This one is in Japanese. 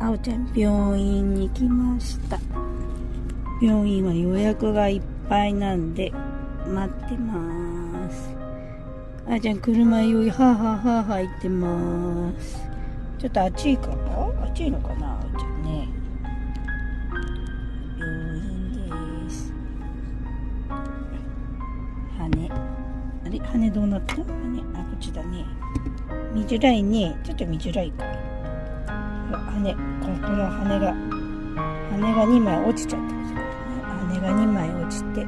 あおちゃん病院に来ました。病院は予約がいっぱいなんで待ってます。あおちゃん車酔いはあはあはあはあ言ってます。ちょっと暑いかな、暑いのかな、あおちゃんね。病院です。羽あれ、羽どうなった？羽、あ、こっちだね。見づらいね。ちょっと見づらいか。羽、この羽が2枚落ちちゃったんですけどね。羽が2枚落ちて